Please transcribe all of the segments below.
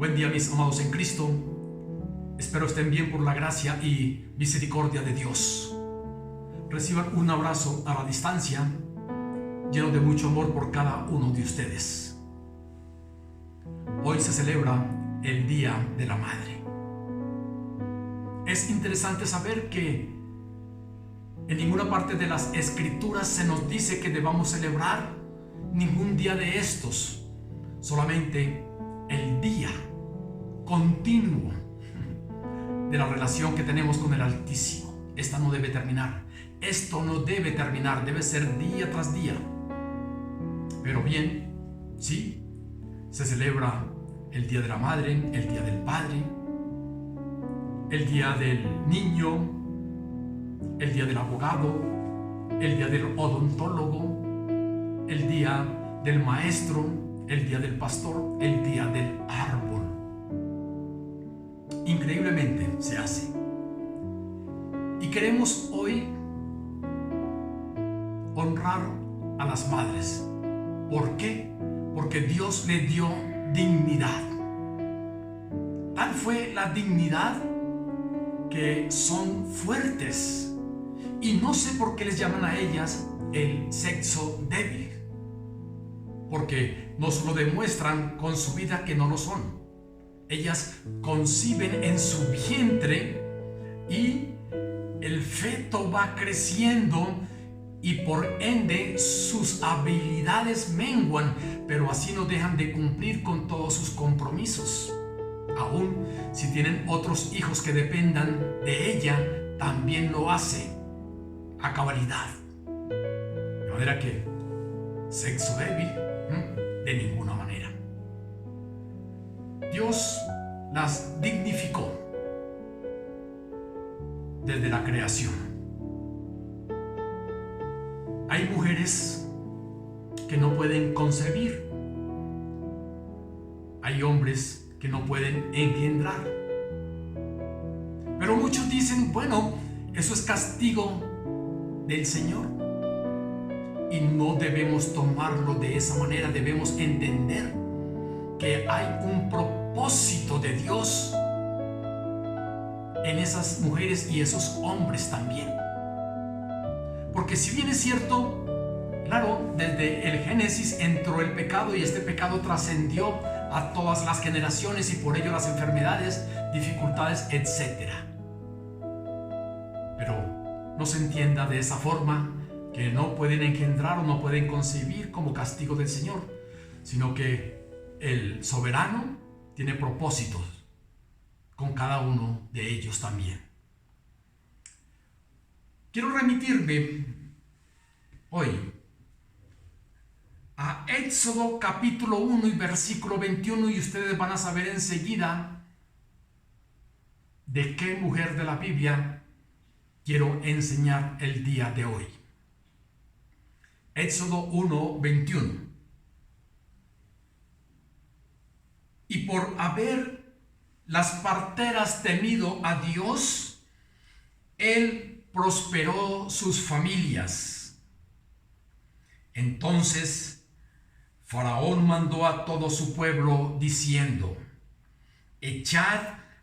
Buen día, mis amados en Cristo. Espero estén bien por la gracia y misericordia de Dios. Reciban un abrazo a la distancia, lleno de mucho amor por cada uno de ustedes. Hoy se celebra el Día de la Madre. Es interesante saber que en ninguna parte de las Escrituras se nos dice que debamos celebrar ningún día de estos, solamente el día continuo de la relación que tenemos con el Altísimo. Esta no debe terminar. Esto no debe terminar, debe ser día tras día. Pero bien, sí, se celebra el Día de la Madre, el Día del Padre, el Día del Niño, el Día del Abogado, el Día del Odontólogo, el Día del Maestro, el Día del Pastor, el Día del Árbol. Increíblemente se hace. Y queremos hoy honrar a las madres. ¿Por qué? Porque Dios le dio dignidad. Tal fue la dignidad que son fuertes. Y no sé por qué les llaman a ellas el sexo débil. Porque nos lo demuestran con su vida que no lo son. Ellas conciben en su vientre y el feto va creciendo y por ende sus habilidades menguan, pero así no dejan de cumplir con todos sus compromisos. Aún si tienen otros hijos que dependan de ella, también lo hace a cabalidad. De manera que sexo débil, de ninguna manera. Dios las dignificó desde la creación. Hay mujeres que no pueden concebir. Hay hombres que no pueden engendrar. Pero muchos dicen, bueno, eso es castigo del Señor. Y no debemos tomarlo de esa manera. Debemos entender que hay un propósito de Dios en esas mujeres y esos hombres también. Porque si bien es cierto, claro, desde el Génesis entró el pecado y este pecado trascendió a todas las generaciones y por ello las enfermedades, dificultades, etc. Pero no se entienda de esa forma que no pueden engendrar o no pueden concebir como castigo del Señor, sino que el soberano tiene propósitos con cada uno de ellos también. Quiero remitirme hoy a Éxodo capítulo 1 y versículo 21 y ustedes van a saber enseguida de qué mujer de la Biblia quiero enseñar el día de hoy. Éxodo 1, 21. Y por haber las parteras temido a Dios, Él prosperó sus familias. Entonces Faraón mandó a todo su pueblo diciendo: echad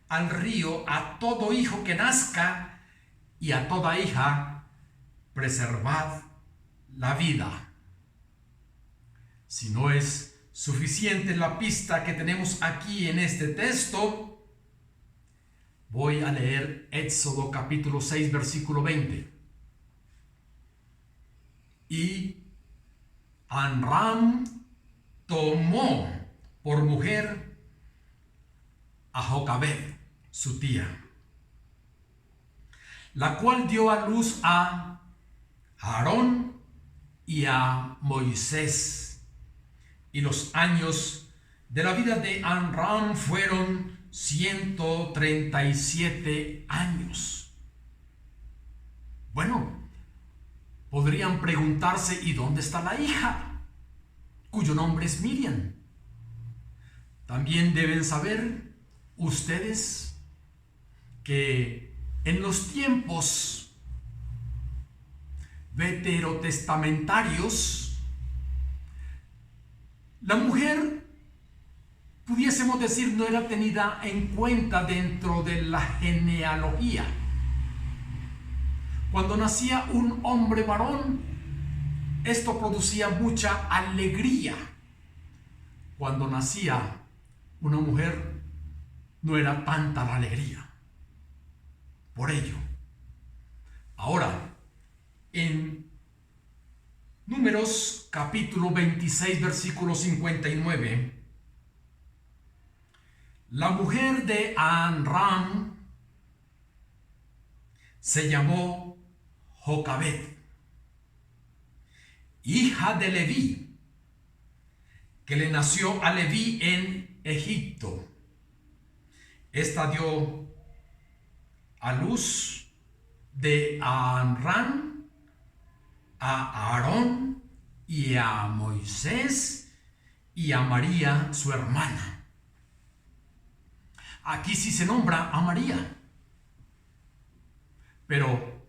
al río a todo hijo que nazca y a toda hija preservad la vida. Si no es suficiente la pista que tenemos aquí en este texto, voy a leer Éxodo capítulo 6 versículo 20. Y Amram tomó por mujer a Jocabed, su tía, la cual dio a luz a Aarón y a Moisés. Y los años de la vida de Amram fueron 137 años. Bueno, podrían preguntarse, ¿y dónde está la hija? Cuyo nombre es Miriam. También deben saber ustedes que en los tiempos veterotestamentarios, la mujer pudiésemos decir, no era tenida en cuenta dentro de la genealogía. Cuando nacía un hombre varón, esto producía mucha alegría. Cuando nacía una mujer, no era tanta la alegría. Por ello, ahora, en Números capítulo 26, versículo 59, la mujer de Amram se llamó Jocabed, hija de Leví, que le nació a Leví en Egipto. Esta dio a luz de Amram a Aarón y a Moisés y a María, su hermana. Aquí sí se nombra a María, pero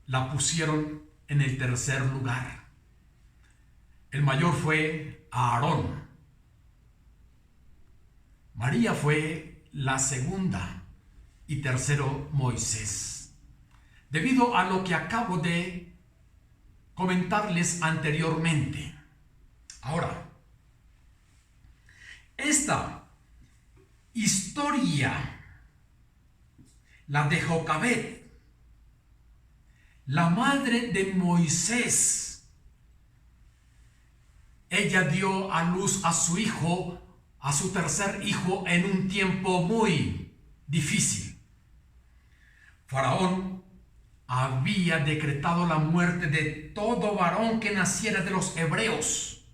la pusieron en el tercer lugar. El mayor fue Aarón. María fue la segunda y tercero Moisés. Debido a lo que acabo de comentarles anteriormente. Ahora, esta historia, la de Jocabed, la madre de Moisés, ella dio a luz a su hijo, a su tercer hijo, en un tiempo muy difícil. Faraón había decretado la muerte de todo varón que naciera de los hebreos.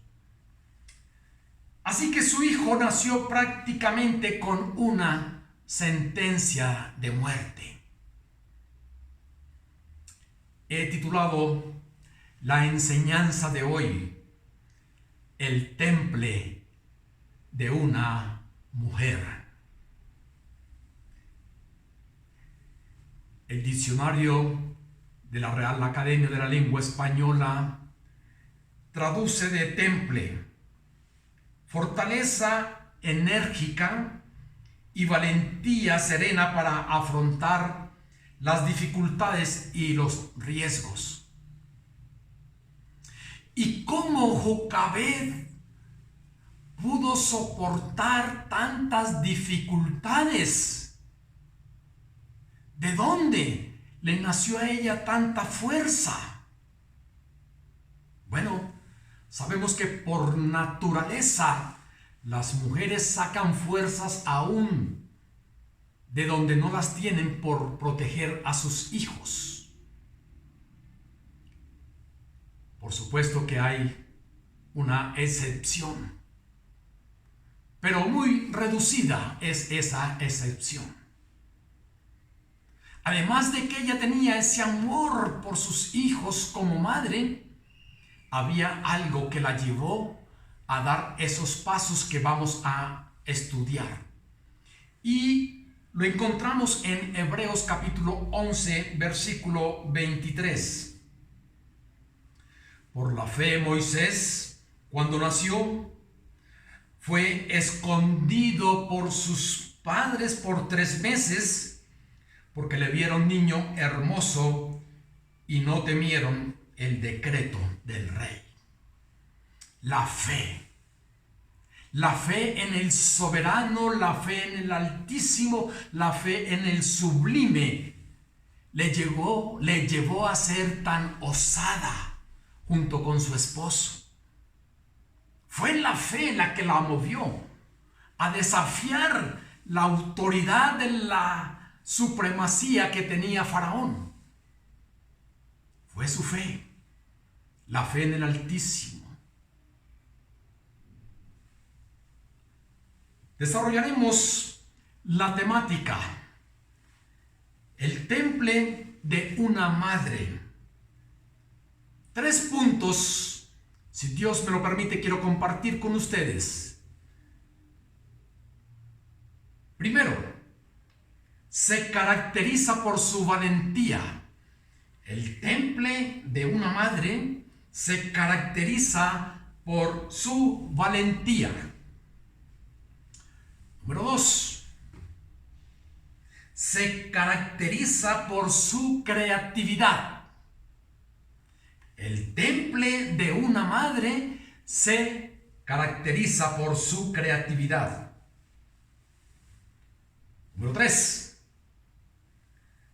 Así que su hijo nació prácticamente con una sentencia de muerte. He titulado la enseñanza de hoy, el temple de una mujer. El diccionario de la Real Academia de la Lengua Española traduce de temple: fortaleza enérgica y valentía serena para afrontar las dificultades y los riesgos. ¿Y cómo Jocabed pudo soportar tantas dificultades? ¿De dónde le nació a ella tanta fuerza? Bueno, sabemos que por naturaleza las mujeres sacan fuerzas aún de donde no las tienen por proteger a sus hijos. Por supuesto que hay una excepción, pero muy reducida es esa excepción. Además de que ella tenía ese amor por sus hijos como madre, había algo que la llevó a dar esos pasos que vamos a estudiar. Y lo encontramos en Hebreos capítulo 11, versículo 23. Por la fe Moisés, cuando nació, fue escondido por sus padres por 3 meses, porque le vieron niño hermoso y no temieron el decreto del rey. La fe en el soberano, la fe en el Altísimo, la fe en el sublime, le llevó a ser tan osada junto con su esposo. Fue la fe la que la movió a desafiar la autoridad de la supremacía que tenía Faraón. Fue su fe, la fe en el Altísimo. Desarrollaremos la temática, el temple de una madre. 3 puntos, si Dios me lo permite, quiero compartir con ustedes. Primero, se caracteriza por su valentía. El temple de una madre se caracteriza por su valentía. Número 2. Se caracteriza por su creatividad. El temple de una madre se caracteriza por su creatividad. Número 3.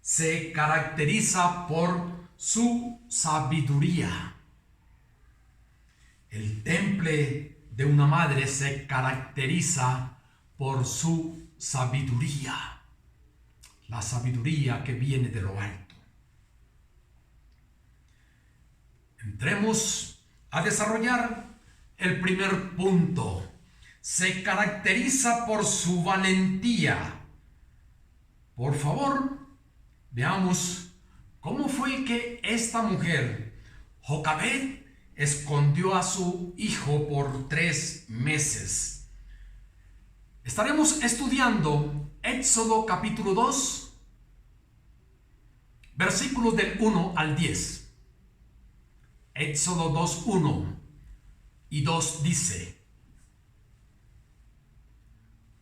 Se caracteriza por su sabiduría. El temple de una madre se caracteriza por su sabiduría. La sabiduría que viene de lo alto. Entremos a desarrollar el primer punto. Se caracteriza por su valentía. Por favor, veamos cómo fue que esta mujer, Jocabed, escondió a su hijo por 3 meses. Estaremos estudiando Éxodo capítulo 2, versículos del 1 al 10. Éxodo 2, 1 y 2 dice: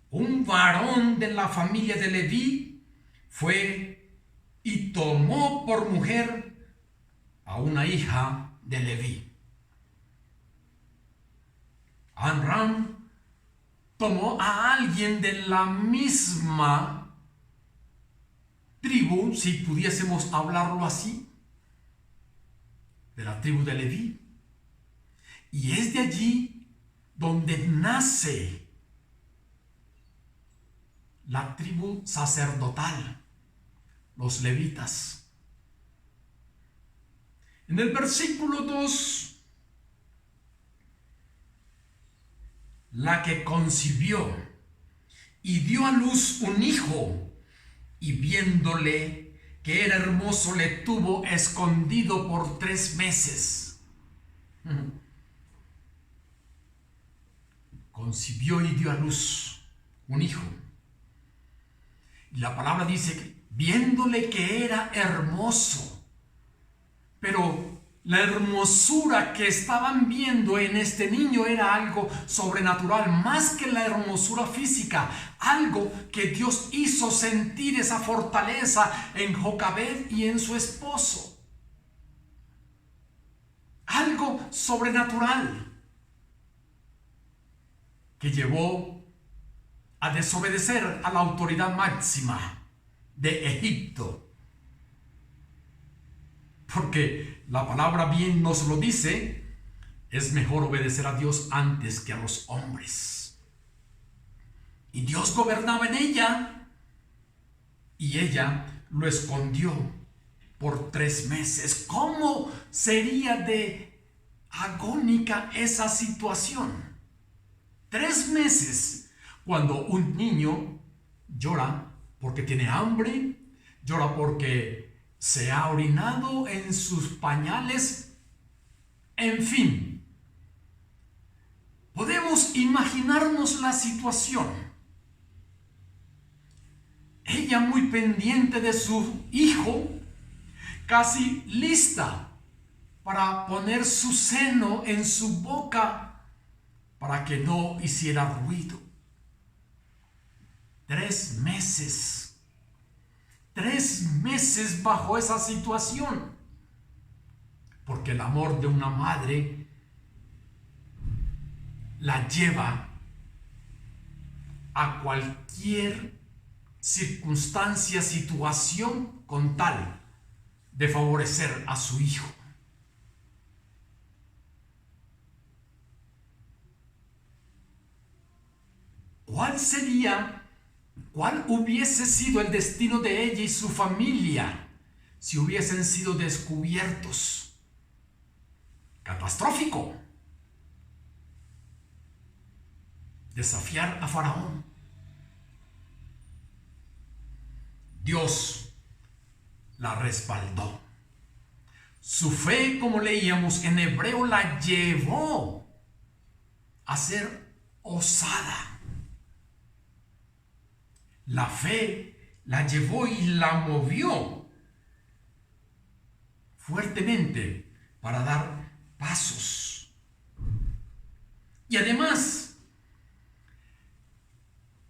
un varón de la familia de Leví fue y tomó por mujer a una hija de Leví. Amram tomó a alguien de la misma tribu, si pudiésemos hablarlo así, de la tribu de Leví. Y es de allí donde nace la tribu sacerdotal, los levitas. En el versículo 2, la que concibió y dio a luz un hijo, y viéndole que era hermoso, le tuvo escondido por 3 meses. Concibió y dio a luz un hijo. Y la palabra dice, viéndole que era hermoso. Pero la hermosura que estaban viendo en este niño era algo sobrenatural, más que la hermosura física, algo que Dios hizo sentir esa fortaleza en Jocabed y en su esposo. Algo sobrenatural que llevó a desobedecer a la autoridad máxima de Egipto. Porque la palabra bien nos lo dice, es mejor obedecer a Dios antes que a los hombres. Y Dios gobernaba en ella, y ella lo escondió por 3 meses. ¿Cómo sería de agónica esa situación? 3 meses, cuando un niño llora porque tiene hambre, llora porque se ha orinado en sus pañales, en fin. Podemos imaginarnos la situación. Ella muy pendiente de su hijo, casi lista para poner su seno en su boca para que no hiciera ruido. 3 meses. 3 meses bajo esa situación. Porque el amor de una madre la lleva a cualquier circunstancia, situación, con tal de favorecer a su hijo. ¿Cuál hubiese sido el destino de ella y su familia si hubiesen sido descubiertos? Catastrófico. Desafiar a Faraón. Dios la respaldó. Su fe, como leíamos en hebreo, la llevó a ser osada. La fe la llevó y la movió fuertemente para dar pasos. Y además,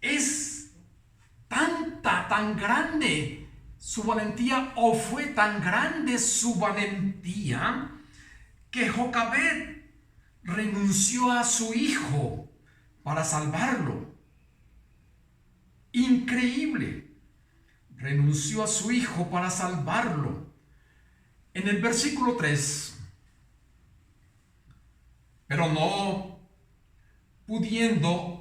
es tan grande su valentía, o fue tan grande su valentía, que Jocabed renunció a su hijo para salvarlo. Increíble. Renunció a su hijo para salvarlo. En el versículo 3, pero no pudiendo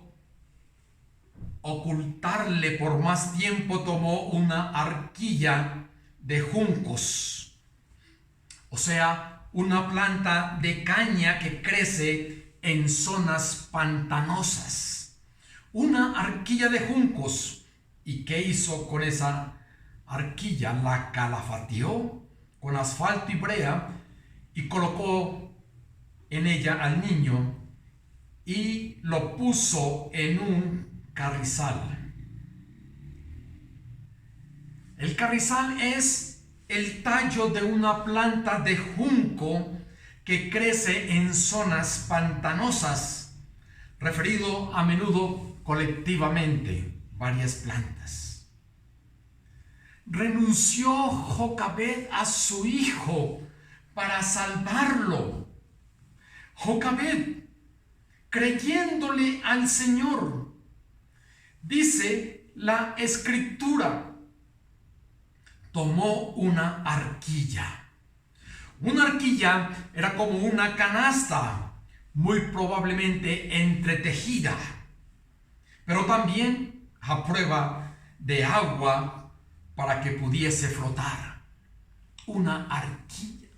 ocultarle por más tiempo, tomó una arquilla de juncos, o sea, una planta de caña que crece en zonas pantanosas. Una arquilla de juncos. ¿Y qué hizo con esa arquilla? La calafateó con asfalto y brea y colocó en ella al niño y lo puso en un carrizal. El carrizal es el tallo de una planta de junco que crece en zonas pantanosas, referido a menudo colectivamente, varias plantas. Renunció Jocabed a su hijo para salvarlo. Jocabed, creyéndole al Señor, dice la Escritura, tomó una arquilla. Una arquilla era como una canasta, muy probablemente entretejida, pero también a prueba de agua para que pudiese flotar. Una arquilla.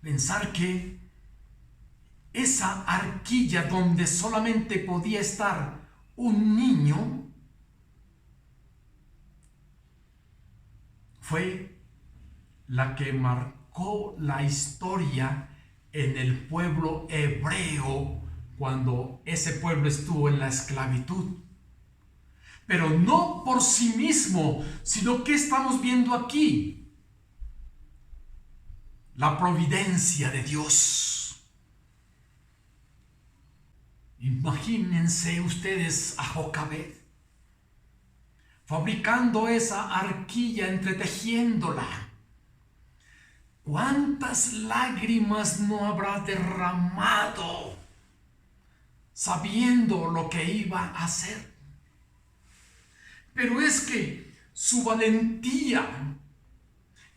Pensar que esa arquilla donde solamente podía estar un niño fue la que marcó la historia en el pueblo hebreo cuando ese pueblo estuvo en la esclavitud. Pero no por sí mismo, sino que estamos viendo aquí la providencia de Dios. Imagínense ustedes a Jocabed fabricando esa arquilla, entretejiéndola. ¿Cuántas lágrimas no habrá derramado sabiendo lo que iba a hacer? Pero es que su valentía,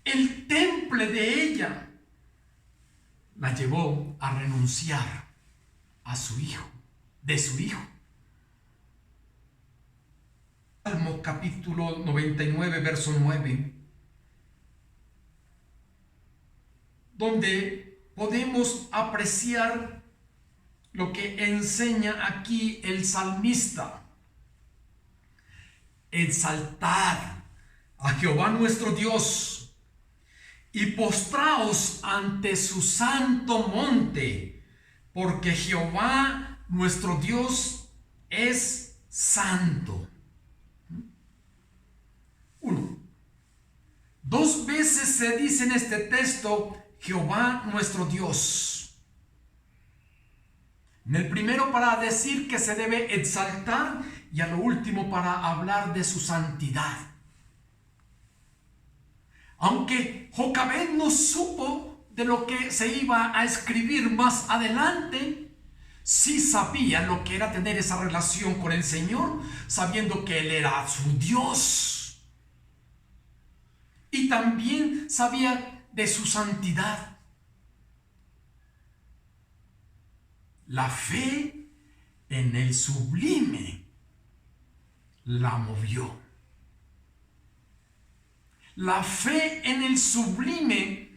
el temple de ella, la llevó a renunciar a su hijo, de su hijo. Salmo capítulo 99, verso 9, donde podemos apreciar lo que enseña aquí el salmista. Exaltad a Jehová nuestro Dios y postraos ante su santo monte, porque Jehová nuestro Dios es santo. 1. 2 veces se dice en este texto Jehová nuestro Dios. En el primero para decir que se debe exaltar y a lo último para hablar de su santidad. Aunque Jocabed no supo de lo que se iba a escribir más adelante, sí sabía lo que era tener esa relación con el Señor, sabiendo que Él era su Dios. Y también sabía de su santidad. La fe en el sublime la movió. La fe en el sublime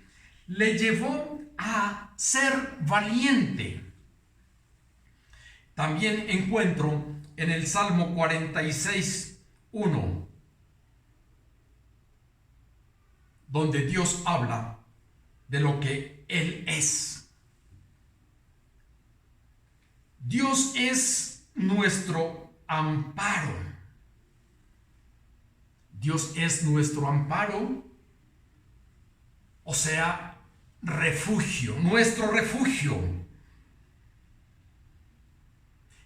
le llevó a ser valiente. También encuentro en el Salmo 46, 1, donde Dios habla de lo que Él es. Dios es nuestro amparo. Dios es nuestro amparo, o sea, refugio, nuestro refugio.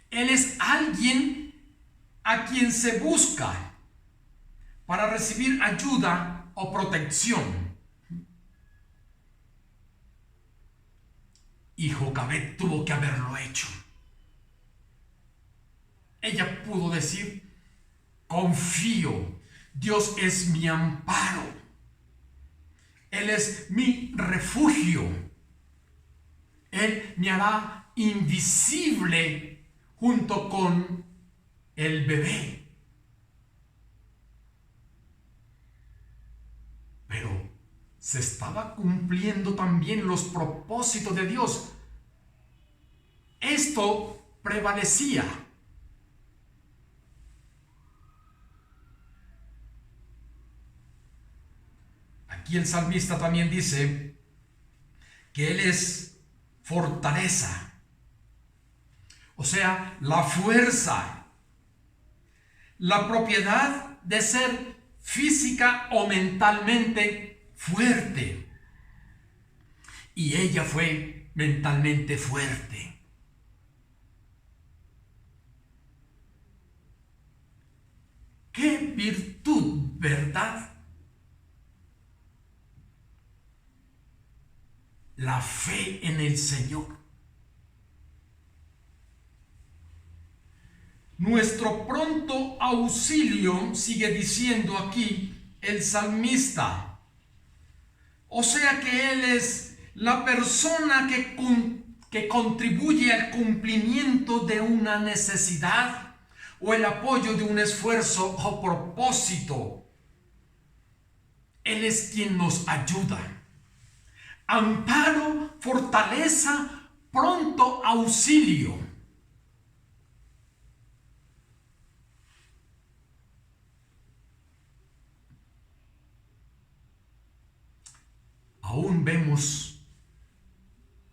Él es alguien a quien se busca para recibir ayuda o protección. Y Jocabed tuvo que haberlo hecho. Ella pudo decir: confío, Dios es mi amparo, Él es mi refugio, Él me hará invisible junto con el bebé. Pero se estaba cumpliendo también los propósitos de Dios. Esto prevalecía. Aquí el salmista también dice que Él es fortaleza, o sea, la fuerza, la propiedad de ser física o mentalmente fuerte. Y ella fue mentalmente fuerte. ¡Qué virtud!, ¿verdad? La fe en el Señor. Nuestro pronto auxilio, sigue diciendo aquí el salmista. O sea que Él es la persona que contribuye al cumplimiento de una necesidad o el apoyo de un esfuerzo o propósito. Él es quien nos ayuda. Amparo, fortaleza, pronto auxilio. Aún vemos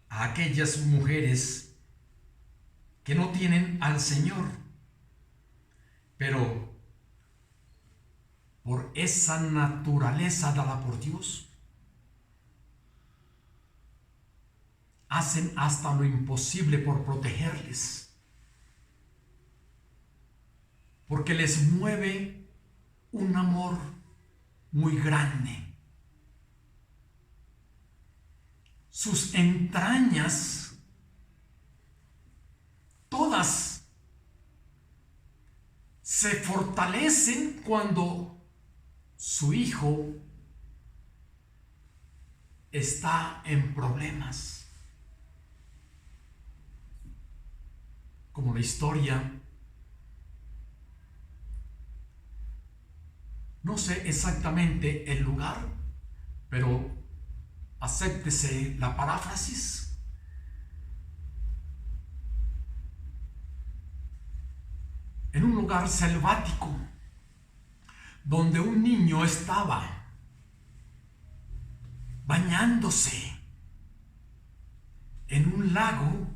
a aquellas mujeres que no tienen al Señor, pero por esa naturaleza dada por Dios, hacen hasta lo imposible por protegerles, porque les mueve un amor muy grande. Sus entrañas, todas, se fortalecen cuando su hijo está en problemas. Como la historia, no sé exactamente el lugar, pero acéptese la paráfrasis. En un lugar selvático, donde un niño estaba bañándose en un lago,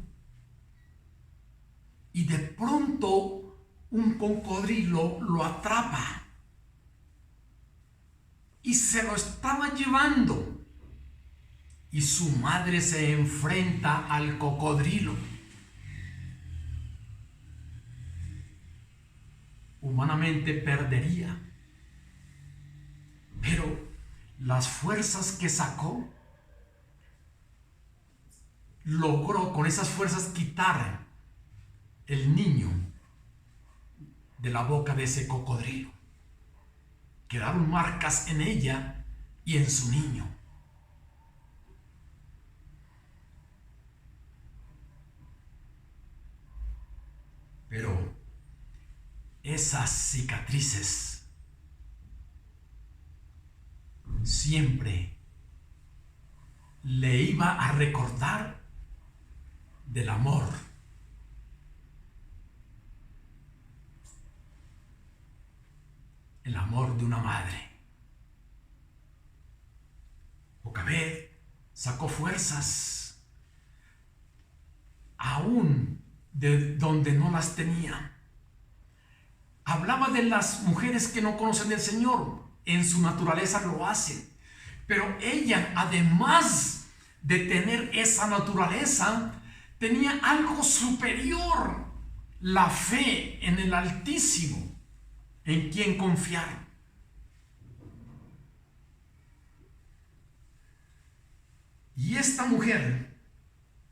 y de pronto un cocodrilo lo atrapa y se lo estaba llevando. Y su madre se enfrenta al cocodrilo. Humanamente perdería, pero las fuerzas que sacó, logró con esas fuerzas quitar el niño de la boca de ese cocodrilo. Quedaron marcas en ella y en su niño. Pero esas cicatrices siempre le iba a recordar del amor, el amor de una madre. Jocabed sacó fuerzas aún de donde no las tenía. Hablaba de las mujeres que no conocen del Señor. En su naturaleza lo hacen. Pero ella, además de tener esa naturaleza, tenía algo superior: la fe en el Altísimo, en quien confiar. Y esta mujer,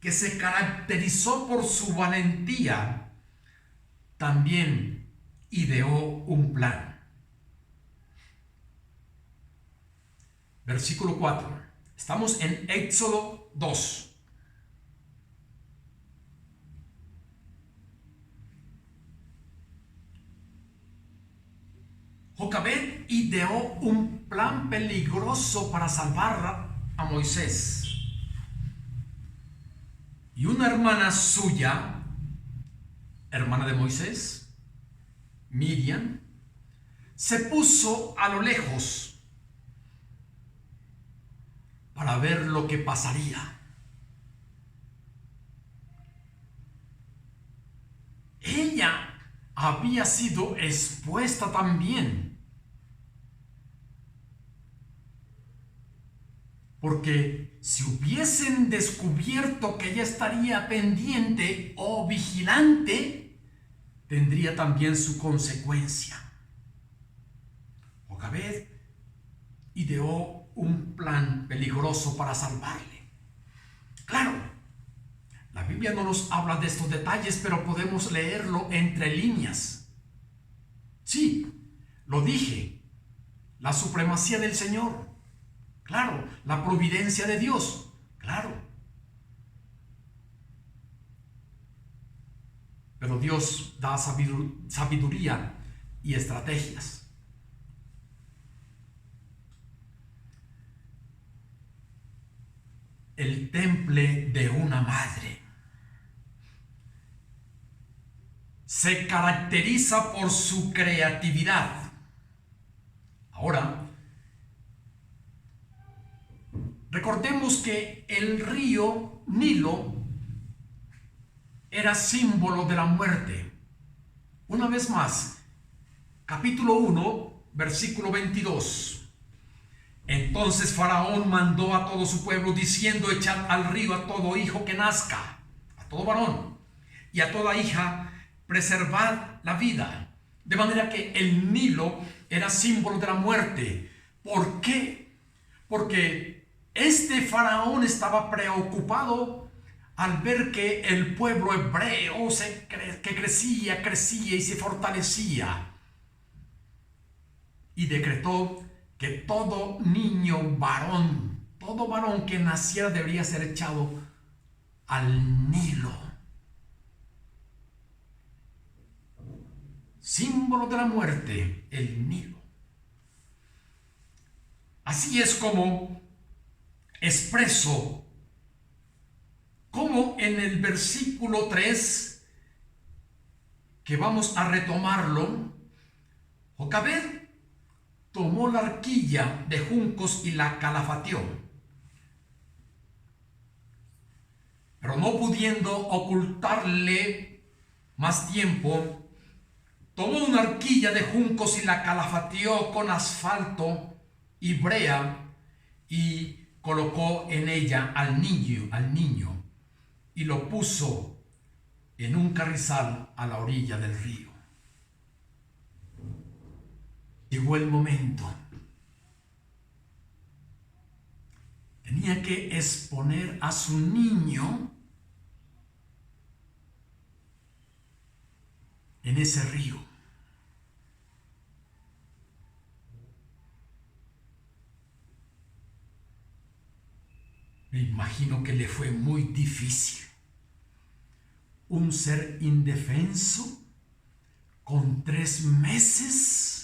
que se caracterizó por su valentía, también ideó un plan. Versículo 4. Estamos en Éxodo 2. Jocabed ideó un plan peligroso para salvar a Moisés. Y una hermana suya, hermana de Moisés, Miriam, se puso a lo lejos para ver lo que pasaría. Ella había sido expuesta también, porque si hubiesen descubierto que ella estaría pendiente o vigilante, tendría también su consecuencia. Jocabed ideó un plan peligroso para salvarle. Claro, la Biblia no nos habla de estos detalles, pero podemos leerlo entre líneas. Sí, lo dije, la supremacía del Señor. Claro, la providencia de Dios. Claro. Pero Dios da sabiduría y estrategias. El temple de una madre se caracteriza por su creatividad. Ahora, recordemos que el río Nilo era símbolo de la muerte. Una vez más, capítulo 1, versículo 22. Entonces Faraón mandó a todo su pueblo diciendo: echad al río a todo hijo que nazca, a todo varón, y a toda hija preservad la vida. De manera que el Nilo era símbolo de la muerte. ¿Por qué? Porque este Faraón estaba preocupado al ver que el pueblo hebreo que crecía y se fortalecía, y decretó que todo niño varón, todo varón que naciera debería ser echado al Nilo. Símbolo de la muerte, el Nilo. Así es como expreso, como en el versículo 3, que vamos a retomarlo, Jocabed tomó la arquilla de juncos y la calafateó. Pero no pudiendo ocultarle más tiempo, tomó una arquilla de juncos y la calafateó con asfalto y brea y colocó en ella al niño y lo puso en un carrizal a la orilla del río. Llegó el momento. Tenía que exponer a su niño en ese río. Me imagino que le fue muy difícil. Un ser indefenso con 3 meses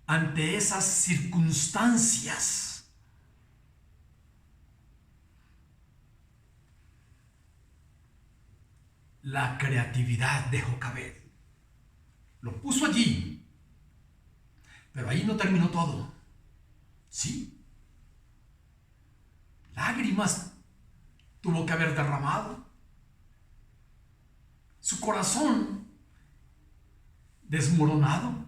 ante esas circunstancias. La creatividad de Jocabed lo puso allí, pero ahí no terminó todo. Sí, lágrimas tuvo que haber derramado, su corazón desmoronado,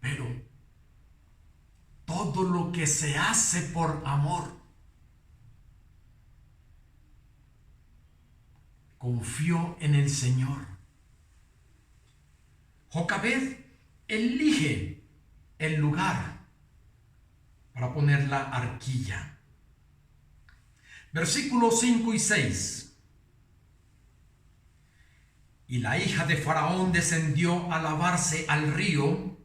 pero todo lo que se hace por amor confió en el Señor. Jocabed elige el lugar para poner la arquilla. Versículos 5 y 6. Y la hija de Faraón descendió a lavarse al río,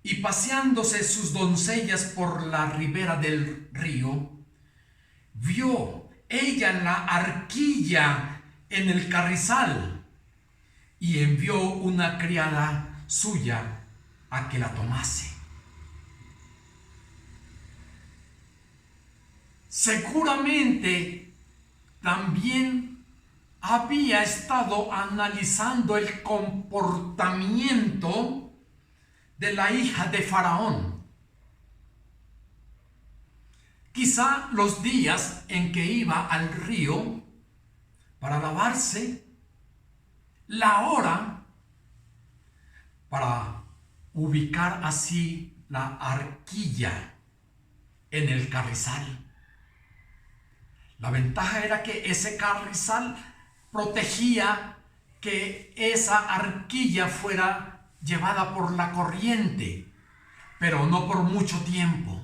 y paseándose sus doncellas por la ribera del río, vio ella la arquilla en el carrizal, y envió una criada suya a que la tomase. Seguramente también había estado analizando el comportamiento de la hija de Faraón. Quizá los días en que iba al río para lavarse, la hora para ubicar así la arquilla en el carrizal. La ventaja era que ese carrizal protegía que esa arquilla fuera llevada por la corriente, pero no por mucho tiempo.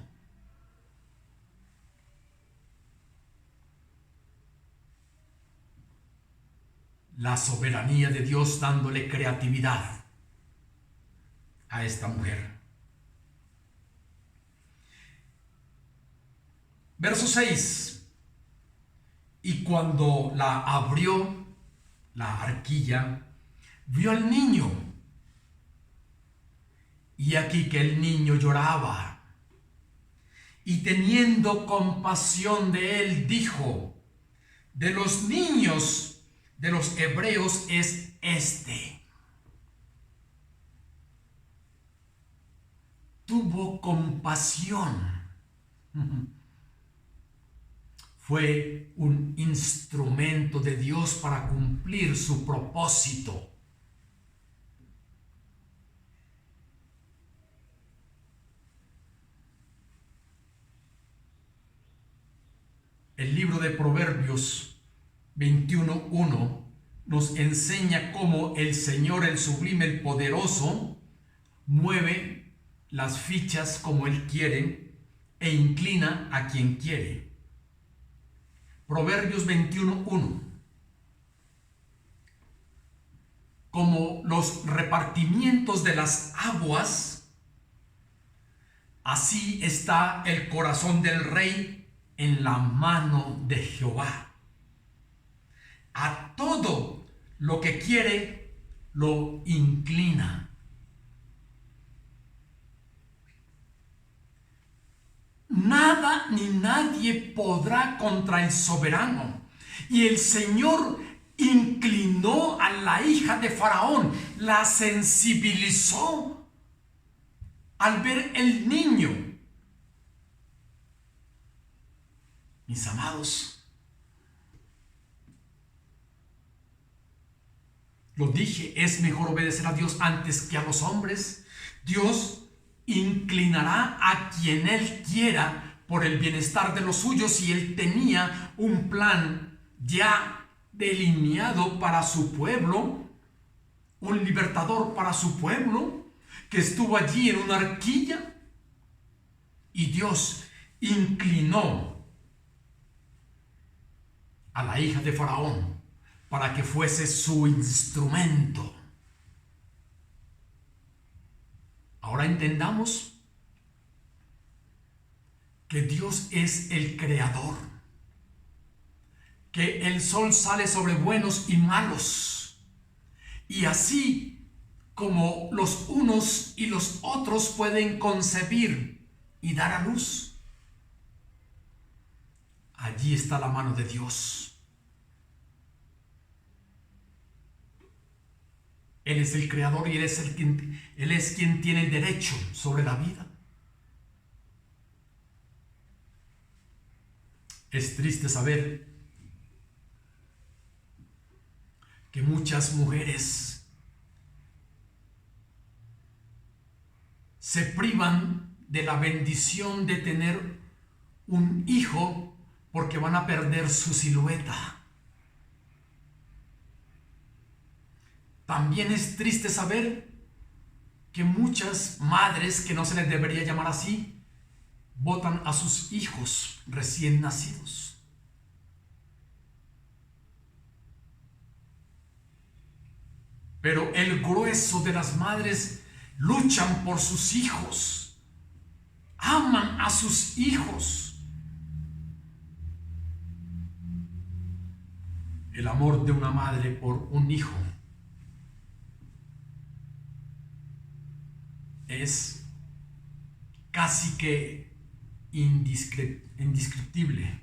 La soberanía de Dios dándole creatividad a esta mujer. Verso 6. Y cuando la abrió la arquilla, vio al niño. Y aquí que el niño lloraba. Y teniendo compasión de él, dijo: de los niños de los hebreos es este. Tuvo compasión. Fue un instrumento de Dios para cumplir su propósito. El libro de Proverbios 21:1 nos enseña cómo el Señor, el sublime, el poderoso, mueve las fichas como Él quiere e inclina a quien quiere. Proverbios 21:1. Como los repartimientos de las aguas, así está el corazón del rey en la mano de Jehová. A todo lo que quiere lo inclina. Nada ni nadie podrá contra el soberano. Y el Señor inclinó a la hija de Faraón, la sensibilizó al ver el niño. Mis amados, lo dije, es mejor obedecer a Dios antes que a los hombres. Dios inclinará a quien Él quiera por el bienestar de los suyos, y Él tenía un plan ya delineado para su pueblo, un libertador para su pueblo, que estuvo allí en una arquilla, y Dios inclinó a la hija de Faraón para que fuese su instrumento. Ahora entendamos que Dios es el creador, que el sol sale sobre buenos y malos, y así como los unos y los otros pueden concebir y dar a luz, allí está la mano de Dios. Él es el creador y Él es quien tiene el derecho sobre la vida. Es triste saber que muchas mujeres se privan de la bendición de tener un hijo porque van a perder su silueta. También es triste saber que muchas madres, que no se les debería llamar así, botan a sus hijos recién nacidos. Pero el grueso de las madres luchan por sus hijos, aman a sus hijos. El amor de una madre por un hijo es casi que indescriptible.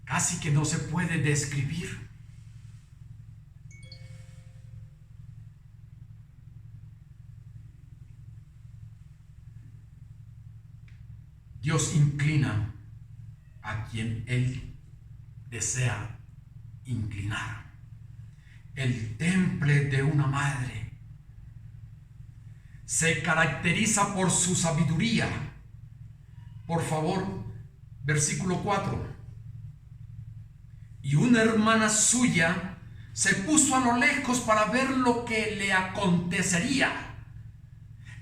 Casi que no se puede describir. Dios inclina a quien Él desea inclinar. El temple de una madre se caracteriza por su sabiduría. Por favor, versículo 4. Y una hermana suya se puso a lo lejos para ver lo que le acontecería.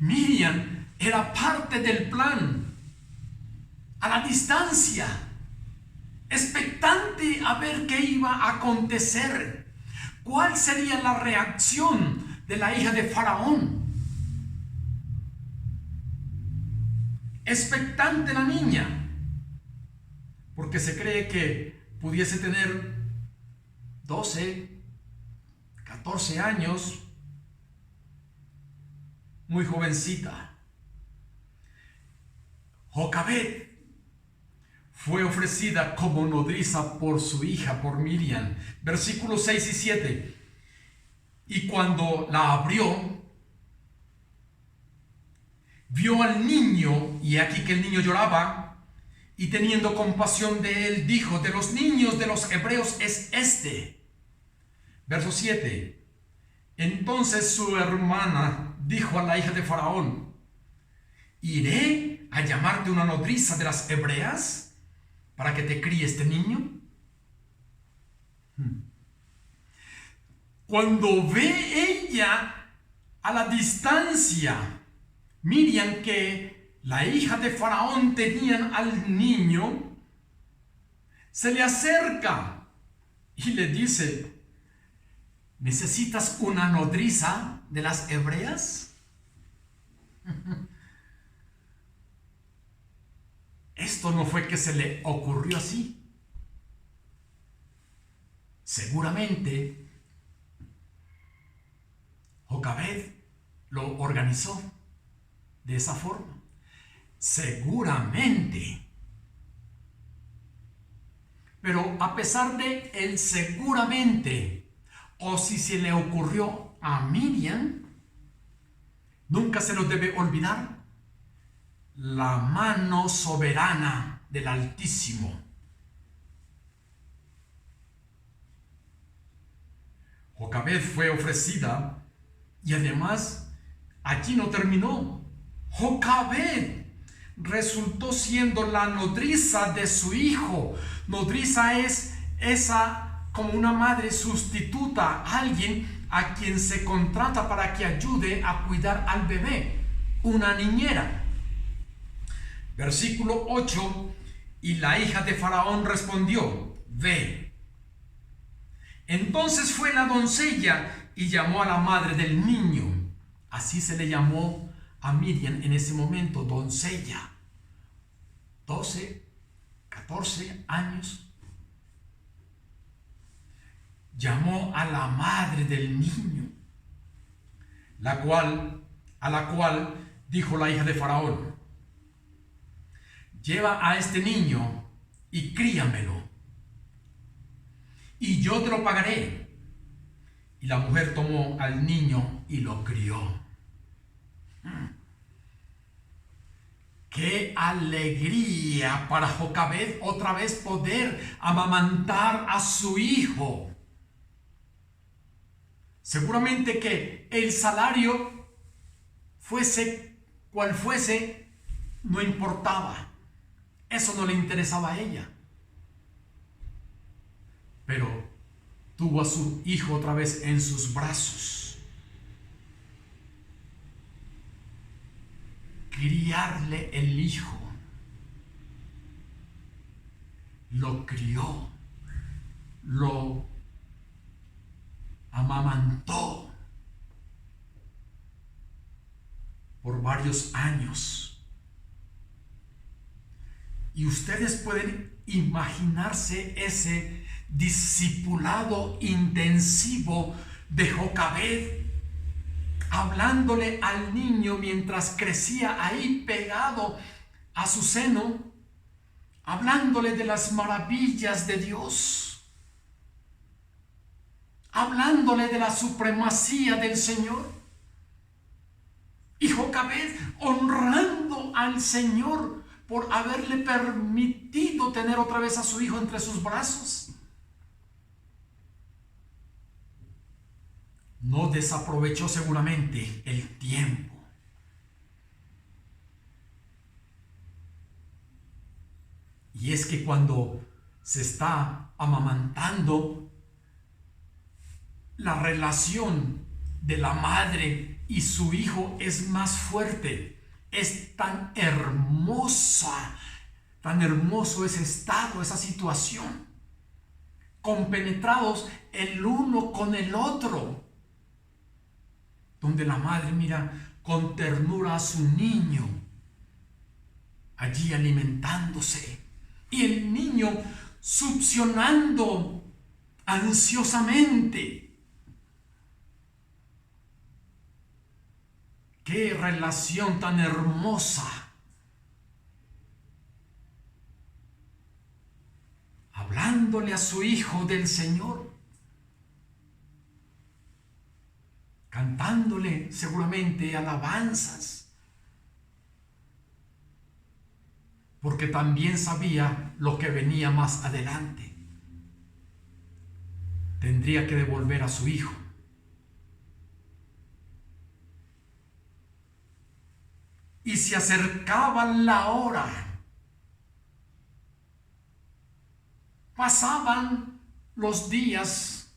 Miriam era parte del plan, a la distancia, expectante a ver qué iba a acontecer. ¿Cuál sería la reacción de la hija de Faraón? Expectante la niña, porque se cree que pudiese tener 12, 14 años, muy jovencita. Jocabed fue ofrecida como nodriza por su hija, por Miriam. Versículos 6 y 7. Y cuando la abrió, vio al niño, y aquí que el niño lloraba, y teniendo compasión de él, dijo: de los niños de los hebreos es este. Verso 7. Entonces su hermana dijo a la hija de Faraón: ¿iré a llamarte una nodriza de las hebreas para que te críe este niño? Cuando ve ella a la distancia, Miriam, que la hija de Faraón tenían al niño, se le acerca y le dice: ¿necesitas una nodriza de las hebreas? Esto no fue que se le ocurrió así. Seguramente Jocabed lo organizó de esa forma. Seguramente. Pero a pesar de el seguramente, o si se le ocurrió a Miriam, nunca se nos debe olvidar la mano soberana del Altísimo. Jocabed fue ofrecida, y además allí no terminó. Jocabed resultó siendo la nodriza de su hijo. Nodriza es esa, como una madre sustituta, alguien a quien se contrata para que ayude a cuidar al bebé, una niñera. Versículo 8. Y la hija de Faraón respondió: ve. Entonces fue la doncella y llamó a la madre del niño. Así se le llamó a Miriam en ese momento, doncella. 12, 14 años. Llamó a la madre del niño, a la cual dijo la hija de Faraón: lleva a este niño y críamelo, y yo te lo pagaré. Y la mujer tomó al niño y lo crió. ¡Qué alegría para Jocabed otra vez poder amamantar a su hijo! Seguramente que el salario, fuese cual fuese, no importaba. Eso no le interesaba a ella. pero tuvo a su hijo otra vez en sus brazos. Criarle el hijo. Lo crió, lo amamantó por varios años. Y ustedes pueden imaginarse ese discipulado intensivo de Jocabed, hablándole al niño mientras crecía ahí pegado a su seno, hablándole de las maravillas de Dios, hablándole de la supremacía del Señor. Y Jocabed honrando al Señor por haberle permitido tener otra vez a su hijo entre sus brazos. No desaprovechó seguramente el tiempo. Y es que cuando se está amamantando, la relación de la madre y su hijo es más fuerte. Es tan hermosa, tan hermoso ese estado, esa situación, compenetrados el uno con el otro, donde la madre mira con ternura a su niño, allí alimentándose, y el niño succionando ansiosamente. ¡Qué relación tan hermosa! Hablándole a su hijo del Señor, cantándole seguramente alabanzas, porque también sabía lo que venía más adelante. Tendría que devolver a su hijo. Y se acercaba la hora. Pasaban los días,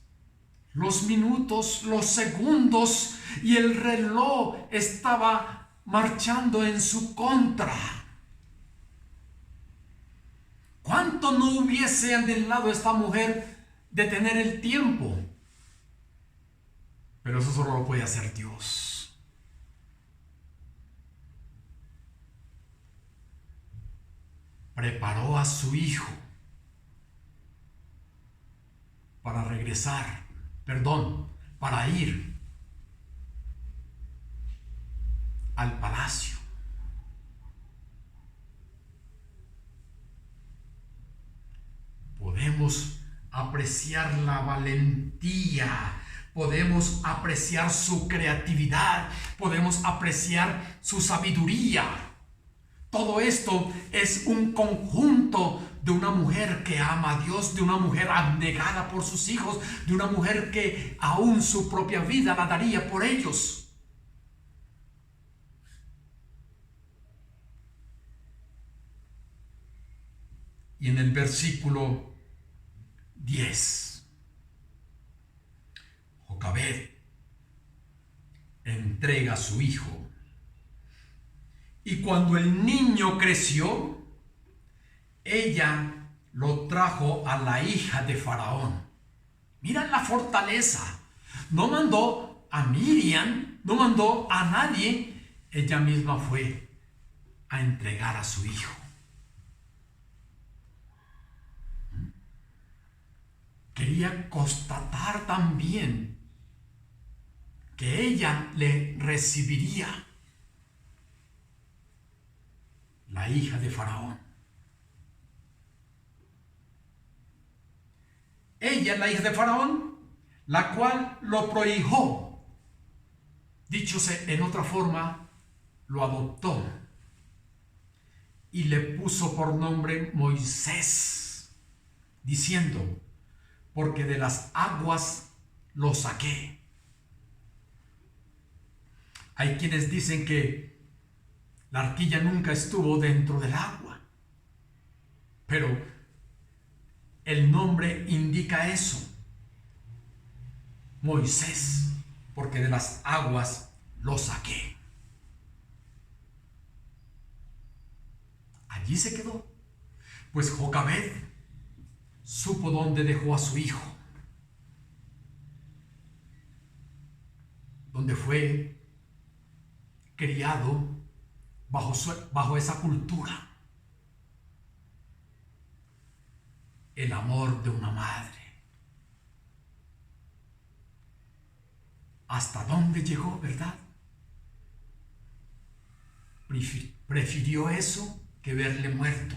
los minutos, los segundos, y el reloj estaba marchando en su contra. ¿Cuánto no hubiese anhelado esta mujer detener el tiempo? Pero eso solo lo puede hacer Dios. Preparó a su hijo para para ir al palacio. Podemos apreciar la valentía, podemos apreciar su creatividad, podemos apreciar su sabiduría. Todo esto es un conjunto de una mujer que ama a Dios, de una mujer abnegada por sus hijos, de una mujer que aún su propia vida la daría por ellos. Y en el versículo 10, Jocabed entrega a su hijo. Y cuando el niño creció, ella lo trajo a la hija de Faraón. Mira la fortaleza. No mandó a Miriam, no mandó a nadie. Ella misma fue a entregar a su hijo. Quería constatar también que ella le recibiría. La hija de Faraón. Ella, la hija de Faraón, la cual lo prohijó. Díchose en otra forma, lo adoptó y le puso por nombre Moisés, diciendo: porque de las aguas lo saqué. Hay quienes dicen que la arquilla nunca estuvo dentro del agua, pero el nombre indica era eso? Moisés, porque de las aguas lo saqué. Allí se quedó. Pues Jocabed supo dónde dejó a su hijo, donde fue criado bajo esa cultura. El amor de una madre. ¿Hasta dónde llegó, verdad? Prefirió eso que verle muerto.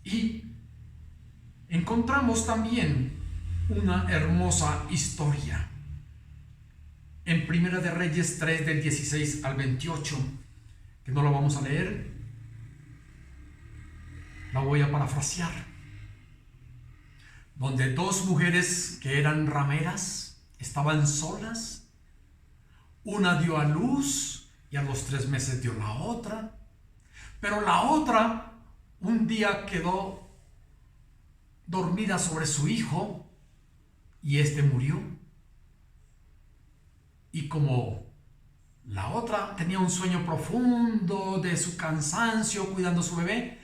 Y encontramos también una hermosa historia en Primera de Reyes 3 del 16 al 28, que no la vamos a leer, la voy a parafrasear, donde dos mujeres que eran rameras estaban solas. Una dio a luz y a los 3 meses dio la otra, pero la otra un día quedó dormida sobre su hijo y este murió. Y como la otra tenía un sueño profundo de su cansancio cuidando a su bebé,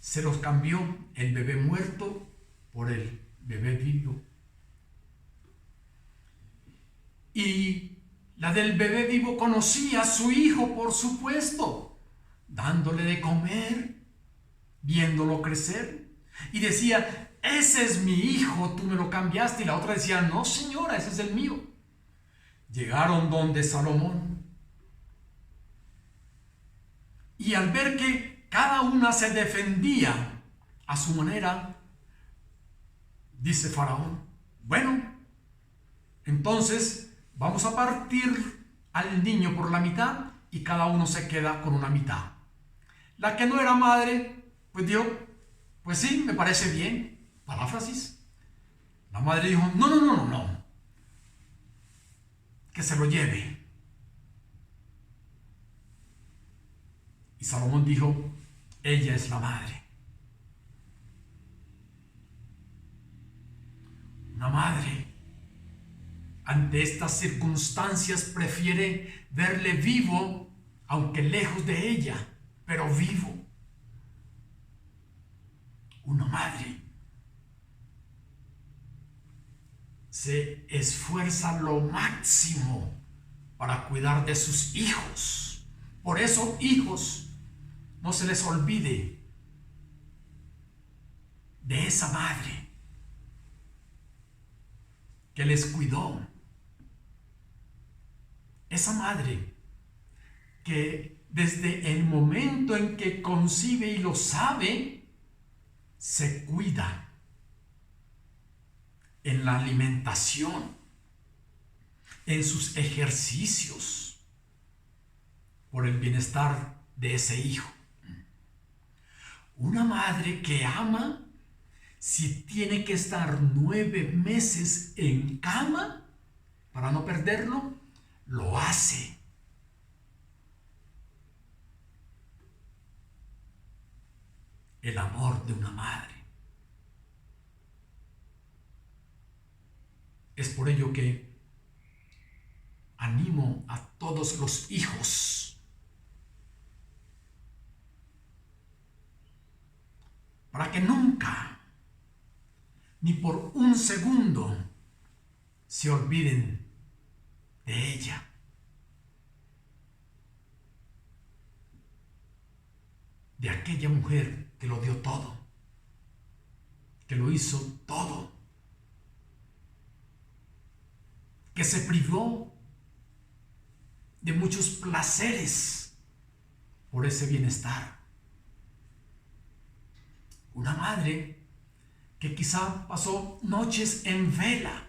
se los cambió el bebé muerto por el bebé vivo. Y la del bebé vivo conocía a su hijo, por supuesto, dándole de comer, viéndolo crecer, y decía: ese es mi hijo, tú me lo cambiaste. Y la otra decía: no, señora, ese es el mío. Llegaron donde Salomón, y al ver que cada una se defendía a su manera, dice Faraón: bueno, entonces vamos a partir al niño por la mitad y cada uno se queda con una mitad. La que no era madre, pues dijo: pues sí, me parece bien. Paráfrasis. La madre dijo: no, que se lo lleve. Y Salomón dijo: ella es la madre. Una madre, ante estas circunstancias, prefiere verle vivo, aunque lejos de ella, pero vivo. Una madre se esfuerza lo máximo para cuidar de sus hijos. Por eso, hijos, no se les olvide de esa madre que les cuidó. Esa madre que desde el momento en que concibe y lo sabe, se cuida en la alimentación, en sus ejercicios, por el bienestar de ese hijo. Una madre que ama, si tiene que estar 9 meses en cama para no perderlo, lo hace. El amor de una madre. Es por ello que animo a todos los hijos para que nunca, ni por un segundo, se olviden de ella. De aquella mujer que lo dio todo, que lo hizo todo, que se privó de muchos placeres por ese bienestar. Una madre que quizá pasó noches en vela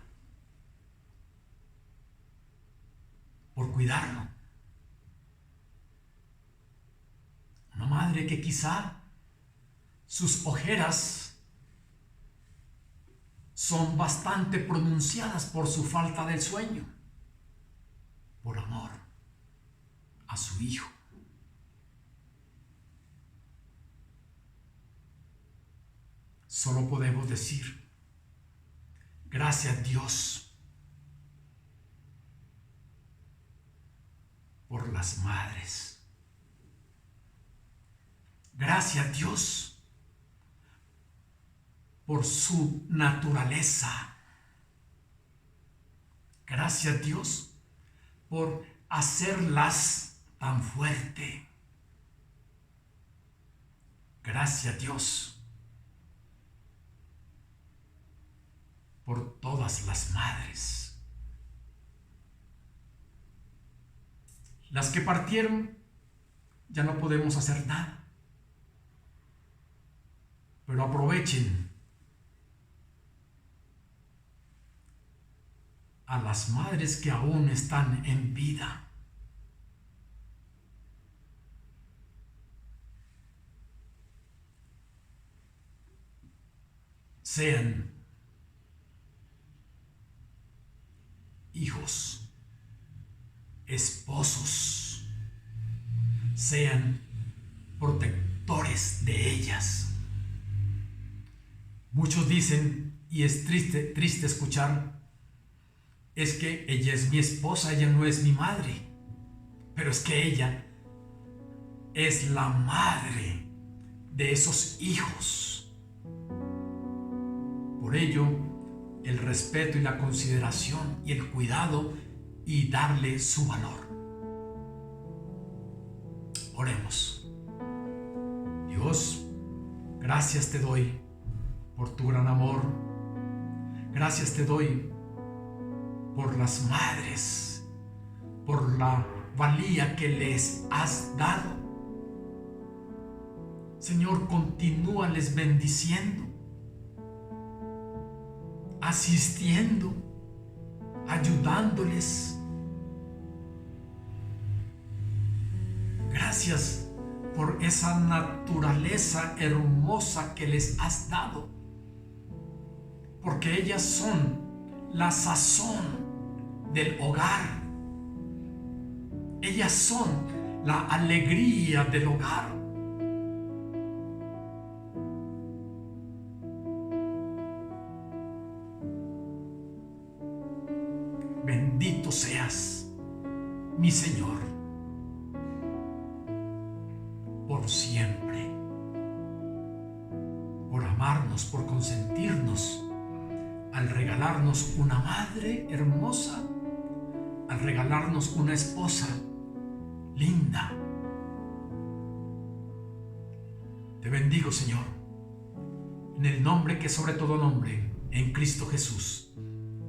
por cuidarlo. Una madre que quizá sus ojeras son bastante pronunciadas por su falta de sueño, por amor a su hijo. Solo podemos decir: Gracias, Dios, por las madres. Gracias, Dios, por su naturaleza. Gracias, Dios, por hacerlas tan fuerte. Gracias, Dios, por todas las madres. Las que partieron, ya no podemos hacer nada. Pero aprovechen a las madres que aún están en vida. Sean hijos, esposos, sean protectores de ellas. Muchos dicen, y es triste escuchar, es que ella es mi esposa, ella no es mi madre. Pero es que ella es la madre de esos hijos. Por ello, el respeto y la consideración y el cuidado y darle su valor. Oremos. Dios, gracias te doy por tu gran amor. Gracias te doy por las madres, por la valía que les has dado. Señor, continúales bendiciendo, asistiendo, ayudándoles. Gracias por esa naturaleza hermosa que les has dado, porque ellas son la sazón del hogar. Ellas son la alegría del hogar. Bendito seas, mi Señor, por siempre, por amarnos, por consentirnos, al regalarnos una madre hermosa, al regalarnos una esposa linda. Te bendigo, Señor, en el nombre que sobre todo nombre, en Cristo Jesús.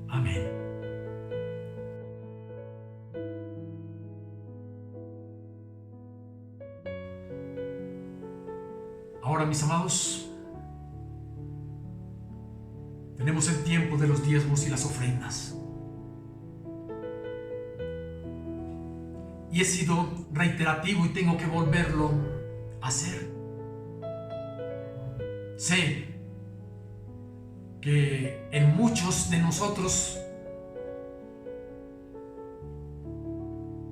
Amén. Ahora, mis amados, tenemos el tiempo de los diezmos y las ofrendas. Y he sido reiterativo y tengo que volverlo a hacer. Sé que en muchos de nosotros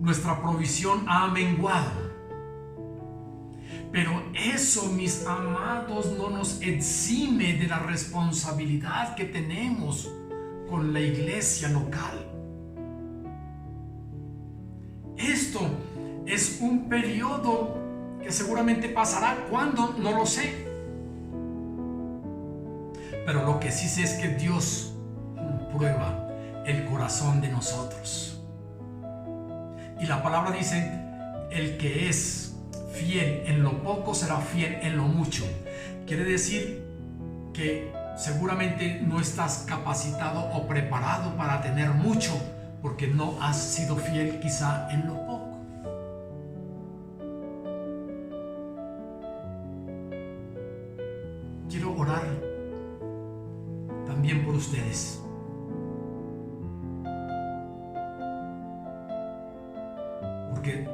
nuestra provisión ha menguado. Pero eso, mis amados, no nos exime de la responsabilidad que tenemos con la iglesia local. Esto es un periodo que seguramente pasará. ¿Cuándo? No lo sé. Pero lo que sí sé es que Dios prueba el corazón de nosotros. Y la palabra dice, el que es fiel en lo poco será fiel en lo mucho. Quiere decir que seguramente no estás capacitado o preparado para tener mucho, porque no has sido fiel quizá en lo poco. Quiero orar también por ustedes. Porque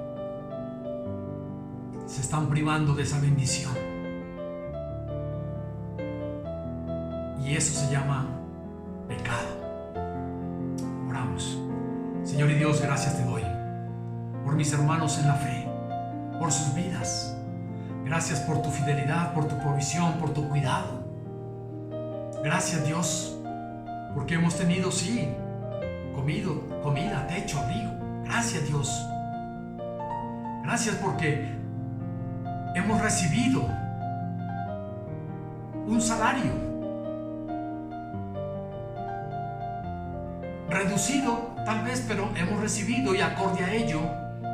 se están privando de esa bendición. Y eso se llama pecado. Oramos. Señor y Dios, gracias te doy por mis hermanos en la fe, por sus vidas. Gracias por tu fidelidad, por tu provisión, por tu cuidado. Gracias, Dios, porque hemos tenido, sí, comida, techo, abrigo. Gracias, Dios. Gracias porque hemos recibido un salario reducido tal vez, pero hemos recibido, y acorde a ello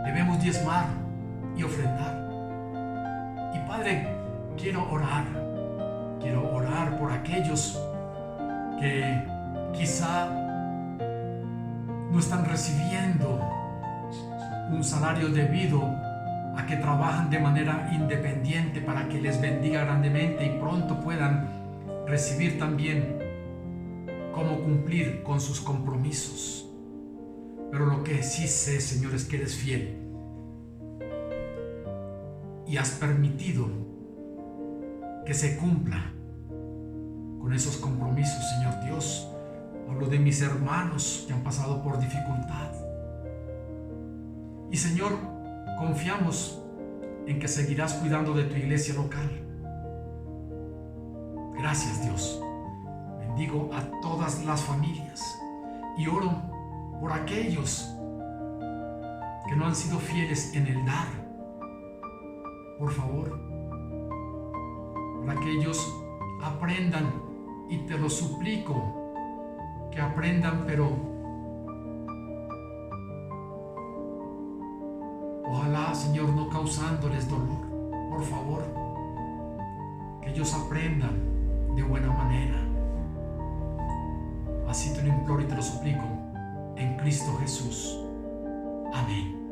debemos diezmar y ofrendar. Y Padre, quiero orar por aquellos que quizá no están recibiendo un salario debido a que trabajan de manera independiente, para que les bendiga grandemente y pronto puedan recibir también cómo cumplir con sus compromisos. Pero lo que sí sé, Señor, es que eres fiel y has permitido que se cumpla con esos compromisos, Señor Dios. Hablo de mis hermanos que han pasado por dificultad. Y Señor, confiamos en que seguirás cuidando de tu iglesia local. Gracias, Dios. Bendigo a todas las familias y oro por aquellos que no han sido fieles en el dar. Por favor, para que ellos aprendan, y te lo suplico, que aprendan, pero ojalá, Señor, no causándoles dolor. Por favor, que ellos aprendan de buena manera. Así te lo imploro y te lo suplico en Cristo Jesús. Amén.